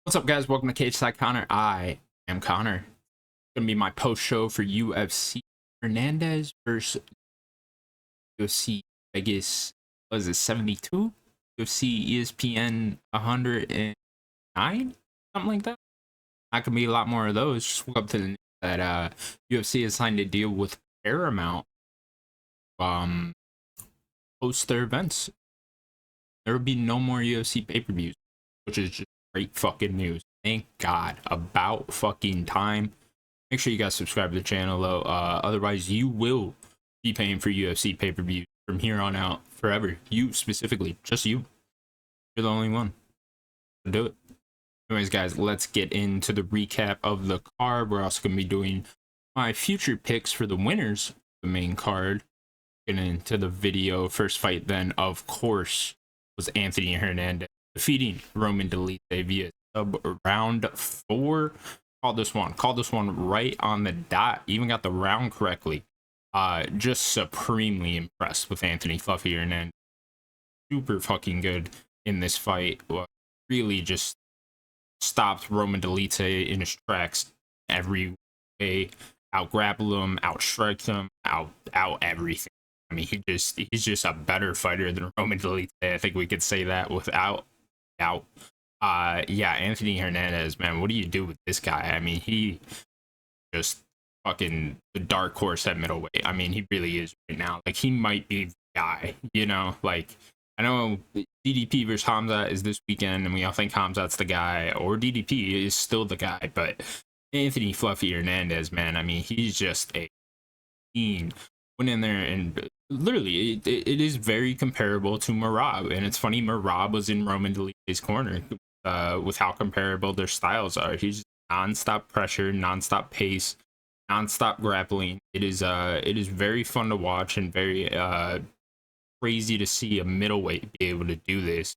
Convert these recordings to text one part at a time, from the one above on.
What's up, guys? Welcome to Cage Side Connor. I am Connor. It's gonna be my post show for UFC Hernandez versus UFC Vegas. What is it, 72? UFC ESPN 109, something like that. Not gonna be a lot more of those. Just woke up to the news that UFC has signed a deal with Paramount. Host their events. There will be no more UFC pay-per-views, which is just great fucking news. Thank God. About fucking time. Make sure you guys subscribe to the channel, though. Otherwise, you will be paying for UFC pay-per-view from here on out forever. You specifically, just you. You're the only one. So do it. Anyways, guys, let's get into the recap of the card. We're also going to be doing my future picks for the winners of the main card. Getting into the video. First fight, then, of course, was Anthony Hernandez defeating Roman Delite via round 4. Called this one right on the dot. Even got the round correctly. Just supremely impressed with Anthony Fluffy Hernandez. Super fucking good in this fight. Really just stopped Roman Delite in his tracks every way. Out grapple him, out strike him, out everything. I mean, he's just a better fighter than Roman Delite. I think we could say that without doubt. Yeah, Anthony Hernandez, man, what do you do with this guy? I mean, he just fucking the dark horse at middleweight. I mean, he really is right now. Like, he might be the guy, you know? Like, I know DDP versus Hamza is this weekend, and we all think Hamza's the guy, or DDP is still the guy, but Anthony Fluffy Hernandez, man, I mean, he's just a fiend. Went in there and literally it is very comparable to Merab, and it's funny Merab was in Roman Delite's corner with how comparable their styles are. He's just non-stop pressure, non-stop pace, non-stop grappling. It is very fun to watch and very crazy to see a middleweight be able to do this.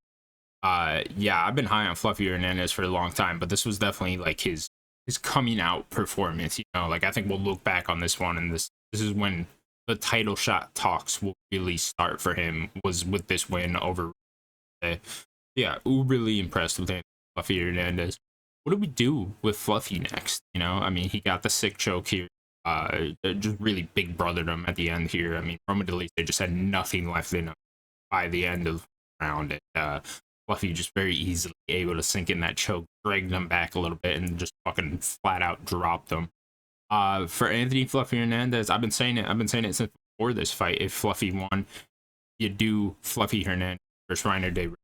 Yeah, I've been high on Fluffy Hernandez for a long time, but this was definitely like his coming out performance, you know. Like, I think we'll look back on this one, and this is when the title shot talks will really start for him, was with this win over. Yeah, really impressed with Fluffy Hernandez. What do we do with Fluffy next? You know, I mean, he got the sick choke here. Just really big brothered him at the end here. I mean, Roman Delite, they just had nothing left in him by the end of the round. And Fluffy just very easily able to sink in that choke, dragged him back a little bit, and just fucking flat out dropped him. For Anthony Fluffy Hernandez, I've been saying it since before this fight. If Fluffy won, you do Fluffy Hernandez versus Reiner de Ritter.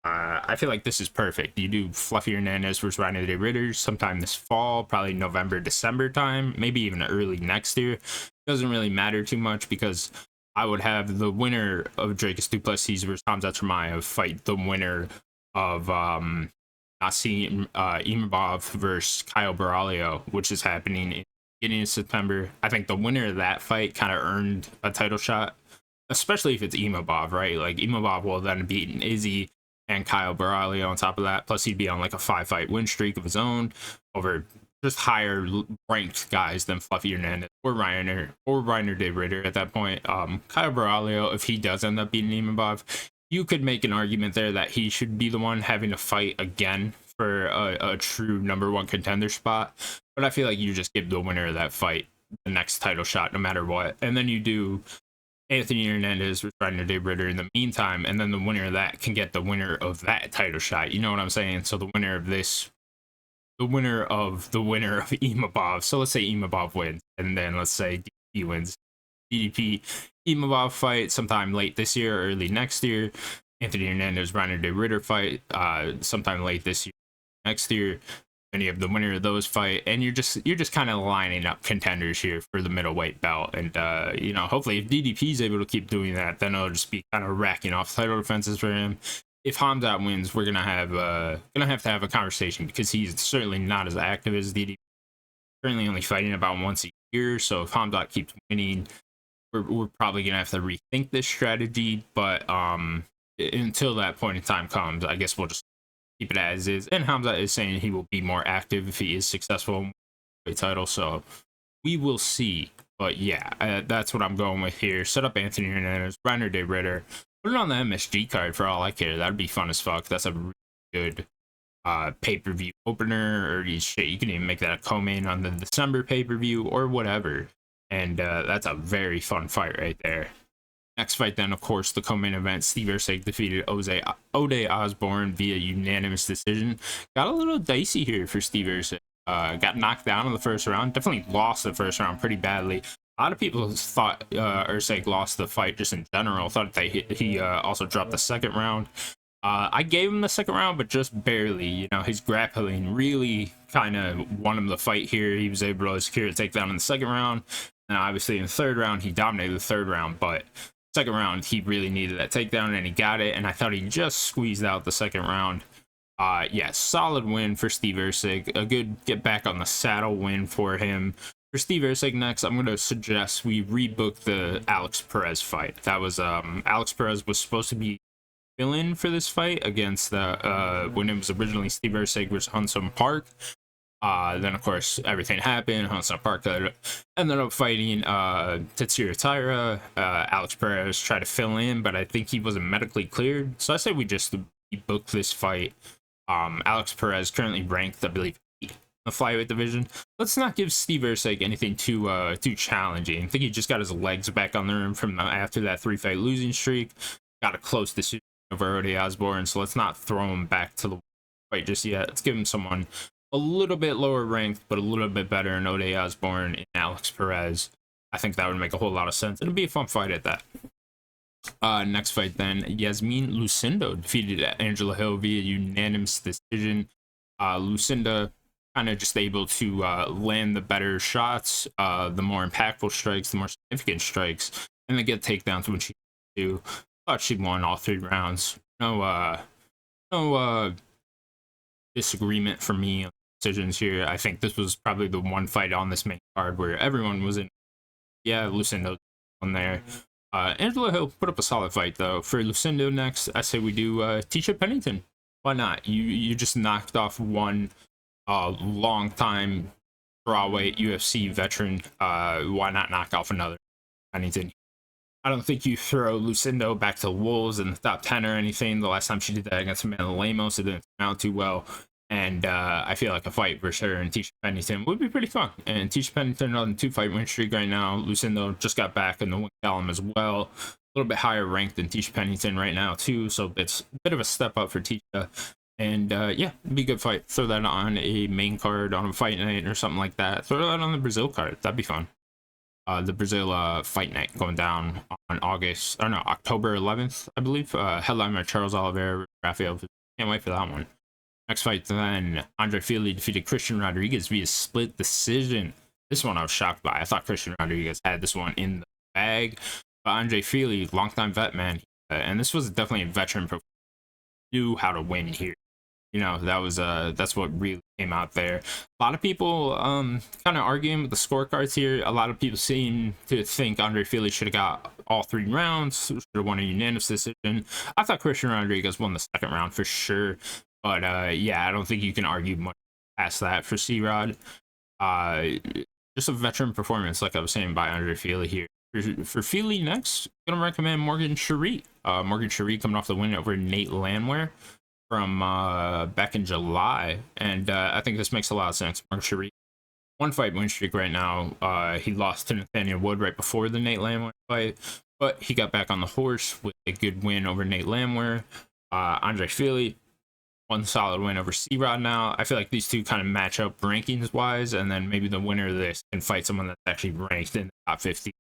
I feel like this is perfect. You do Fluffy Hernandez versus Reiner de Ritter sometime this fall, probably November, December time, maybe even early next year. Doesn't really matter too much, because I would have the winner of Dracus du Plessis versus Hamza Chimaev fight the winner of Nassim Imavov versus Kyle Baralio, which is happening in beginning of September. I think the winner of that fight kind of earned a title shot, especially if it's Imavov, right? Like, Imavov will then beat Izzy and Kyle Baralio on top of that. Plus, he'd be on like a 5-fight win streak of his own over just higher ranked guys than Fluffy Hernandez or Reiner de Ritter at that point. Kyle Baralio, if he does end up beating Imavov, you could make an argument there that he should be the one having to fight again for a true #1 contender spot. But I feel like you just give the winner of that fight the next title shot no matter what. And then you do Anthony Hernandez with Reiner de Ritter in the meantime, and then the winner of that can get the winner of that title shot. You know what I'm saying? So the winner of this, the winner of Imavov. So let's say Imavov wins, and then let's say DDP wins. DDP Imavov fight sometime late this year, early next year. Anthony Hernandez Reiner de Ritter fight sometime late this year, next year. And you have the winner of those fight, and you're just kind of lining up contenders here for the middleweight belt. And you know, hopefully if DDP is able to keep doing that, then it'll just be kind of racking off title defenses for him. If Hamza wins, we're gonna have to have a conversation, because he's certainly not as active as DDP. Currently only fighting about once a year, so if Hamza keeps winning, we're probably gonna have to rethink this strategy. But until that point in time comes, I guess we'll just keep it as is. And Hamza is saying he will be more active if he is successful in the title, so we will see. But yeah, that's what I'm going with here. Set up Anthony Hernandez, Reiner de Ritter, put it on the MSG card for all I care. That'd be fun as fuck. That's a really good pay-per-view opener, or you can even make that a co-main on the December pay-per-view or whatever. And that's a very fun fight right there. Next fight, then, of course, the co-main event. Steve Erceg defeated Ode Osborne via unanimous decision. Got a little dicey here for Steve Erceg. Got knocked down in the first round. Definitely lost the first round pretty badly. A lot of people thought Erceg lost the fight just in general. Thought that he also dropped the second round. I gave him the second round, but just barely. You know, his grappling really kind of won him the fight here. He was able to secure a takedown in the second round. And obviously in the third round, he dominated the third round, but second round, he really needed that takedown, and he got it, and I thought he just squeezed out the second round. Yeah, solid win for Steve Erceg. A good get back on the saddle win for him. For Steve Erceg next, I'm going to suggest we rebook the Alex Perez fight. That was, Alex Perez was supposed to be fill-in for this fight against the, when it was originally Steve Erceg versus Hyun-Sung Park. Then of course everything happened. Hyun-Sung Park ended up fighting Tetsuya Taira. Alex Perez tried to fill in, but I think he wasn't medically cleared. So I say we just book this fight. Alex Perez currently ranked, I believe, 8th in the flyweight division. Let's not give Steve Erceg anything too challenging. I think he just got his legs back on the rim from after that 3-fight losing streak. Got a close decision over Ode Osborne, so let's not throw him back to the fight just yet. Let's give him someone a little bit lower ranked, but a little bit better in Ode Osborne and Alex Perez. I think that would make a whole lot of sense. It'll be a fun fight at that. Next fight then, Yasmin Lucinda defeated Angela Hill via unanimous decision. Lucinda kind of just able to land the better shots, the more impactful strikes, the more significant strikes, and then get takedowns when she do. Thought she won all 3 rounds. No disagreement for me on decisions here. I think this was probably the one fight on this main card where everyone was in. Yeah, Lucinda on there. Angela Hill put up a solid fight though. For Lucinda next, I say we do Tisha Pennington. Why not? You just knocked off one long time strawweight UFC veteran. Why not knock off another Pennington? I don't think you throw Lucinda back to Wolves in the top 10 or anything. The last time she did that against Amanda Lemos, it didn't come out too well. And I feel like a fight versus her and Tisha Pennington would be pretty fun. And Tisha Pennington on a 2-fight win streak right now. Lucinda just got back in the win column as well. A little bit higher ranked than Tisha Pennington right now too. So it's a bit of a step up for Tisha. And yeah, it'd be a good fight. Throw that on a main card on a fight night or something like that. Throw that on the Brazil card. That'd be fun. The Brazil fight night going down on October 11th, I believe. Headline by Charles Oliveira, Rafael. Can't wait for that one. Next fight then, Andre Fili defeated Christian Rodriguez via split decision. This one I was shocked by. I thought Christian Rodriguez had this one in the bag. But Andre Fili, longtime vet, man. And this was definitely a veteran who knew how to win here. You know, that was that's what really came out there. A lot of people kind of arguing with the scorecards here. A lot of people seem to think Andre Fili should have got all 3 rounds, should have won a unanimous decision. I thought Christian Rodriguez won the second round for sure. But yeah, I don't think you can argue much past that for C-Rod. Just a veteran performance, like I was saying, by Andre Fili here. For Fili next, I'm going to recommend Morgan Cherie. Morgan Cherie coming off the win over Nate Landwehr from back in July. And I think this makes a lot of sense. Morgan Cherie, 1-fight win streak right now. He lost to Nathaniel Wood right before the Nate Landwehr fight, but he got back on the horse with a good win over Nate Landwehr. Andre Fili, 1 solid win over C-Rod now. I feel like these two kind of match up rankings wise, and then maybe the winner of this can fight someone that's actually ranked in the top 50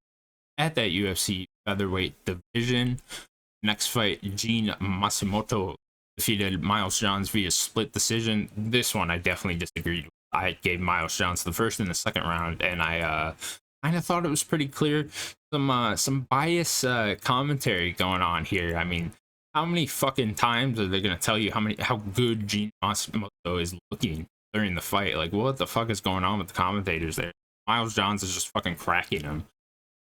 at that UFC featherweight division. Next fight, Gene Matsumoto defeated Miles Johns via split decision. This one I definitely disagreed with. I gave Miles Johns the first and the second round, and I kind of thought it was pretty clear. Some bias commentary going on here. I mean, how many fucking times are they gonna tell you how good Gene Matsumoto is looking during the fight? Like, what the fuck is going on with the commentators there? Miles Johns is just fucking cracking him.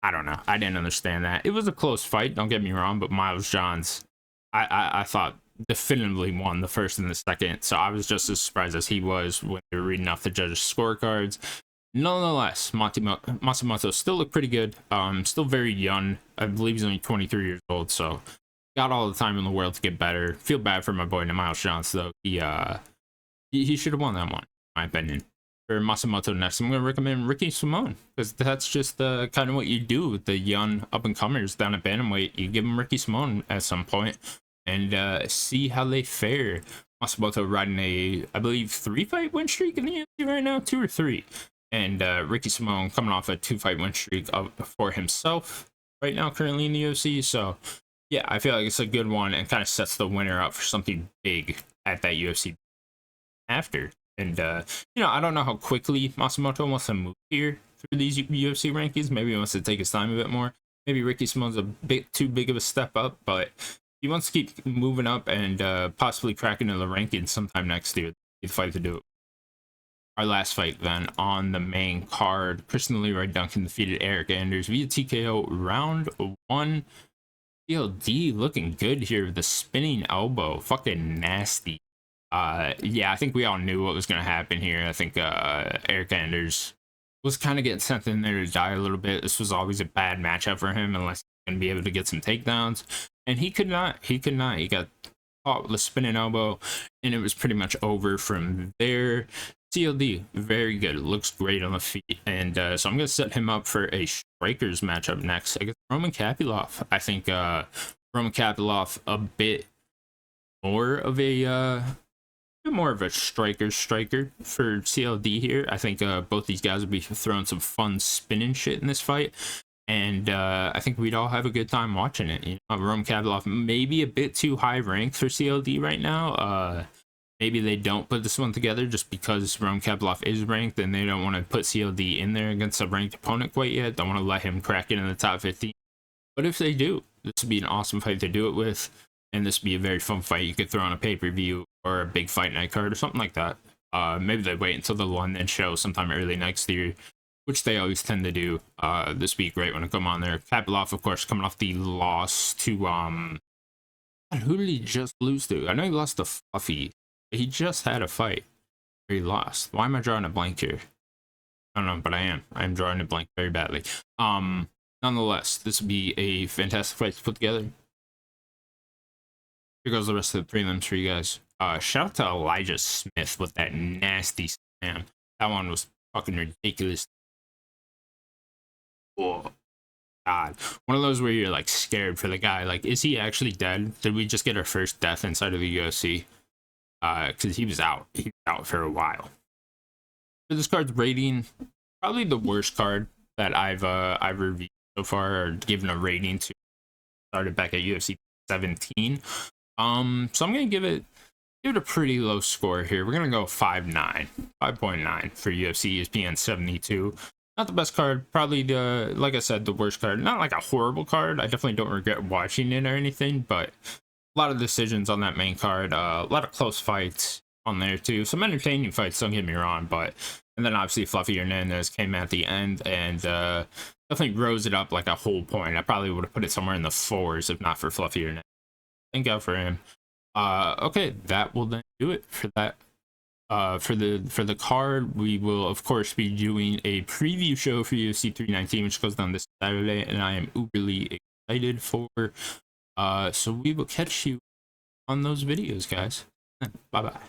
I don't know. I didn't understand that. It was a close fight, don't get me wrong, but Miles Johns, I thought definitively won the first and the second. So I was just as surprised as he was when they were reading off the judges' scorecards. Nonetheless, Matsumoto still looked pretty good. Still very young. I believe he's only 23 years old, so got all the time in the world to get better. Feel bad for my boy Miles Johns though. He He should have won that one, in my opinion. For Masamoto next, I'm going to recommend Ricky Simone, because that's just kind of what you do with the young up-and-comers down at bantamweight. You give them Ricky Simone at some point and see how they fare. Masamoto riding a, I believe, 3-fight win streak in the UFC right now, 2 or 3. And Ricky Simone coming off a 2-fight win streak for himself right now, currently in the UFC. So, yeah, I feel like it's a good one and kind of sets the winner up for something big at that UFC after. And, you know, I don't know how quickly Masamoto wants to move here through these UFC rankings. Maybe he wants to take his time a bit more. Maybe Ricky Simone's a bit too big of a step up, but he wants to keep moving up and possibly cracking into the rankings sometime next year. The fight to do it. Our last fight then on the main card, Christian Leroy Duncan defeated Eric Anders via TKO round 1. CLD looking good here with the spinning elbow, fucking nasty. Yeah, I think we all knew what was going to happen here. I think Eric Anders was kind of getting sent in there to die a little bit. This was always a bad matchup for him unless he's going to be able to get some takedowns. And he could not. He got caught with a spinning elbow, and it was pretty much over from there. CLD, very good. Looks great on the feet. And so I'm going to set him up for a strikers matchup next against Roman Kapilov. I think Roman Kapilov a bit more of a striker for CLD here. I think both these guys will be throwing some fun spinning shit in this fight, and I think we'd all have a good time watching it. You know, Roman Kapilov maybe a bit too high ranked for CLD right now. Maybe they don't put this one together just because Roman Kapilov is ranked and they don't want to put CLD in there against a ranked opponent quite yet. Don't want to let him crack into the top 15. But if they do, this would be an awesome fight to do it with. And this would be a very fun fight you could throw on a pay-per-view or a big fight night card or something like that. Maybe they wait until the London show sometime early next year, which they always tend to do. This would be great when it come on there. Kapilov, of course, coming off the loss to who did he just lose to? I know he lost to Fluffy. He just had a fight where he lost. Why am I drawing a blank here? I don't know, but I am. I am drawing a blank very badly. Nonetheless, this would be a fantastic fight to put together. Here goes the rest of the prelims for you guys. Shout out to Elijah Smith with that nasty slam. That one was fucking ridiculous. Oh, God. One of those where you're like scared for the guy. Like, is he actually dead? Did we just get our first death inside of the UFC? Because he was out. He was out for a while. For this card's rating, probably the worst card that I've reviewed so far or given a rating to. Started back at UFC 17. So I'm gonna give it a pretty low score here. We're gonna go 5.9 for UFC ESPN 72. Not the best card, probably the, like I said, the worst card. Not like a horrible card. I definitely don't regret watching it or anything, but a lot of decisions on that main card. A lot of close fights on there too. Some entertaining fights, don't get me wrong, but and then obviously Fluffy Hernandez came at the end and definitely rose it up like a whole point. I probably would have put it somewhere in the 4s if not for Fluffy Hernandez. Thank God for him. Okay, that will then do it for that. For the card, we will of course be doing a preview show for UFC 319, which goes down this Saturday, and I am uberly excited for. So we will catch you on those videos, guys. Bye bye.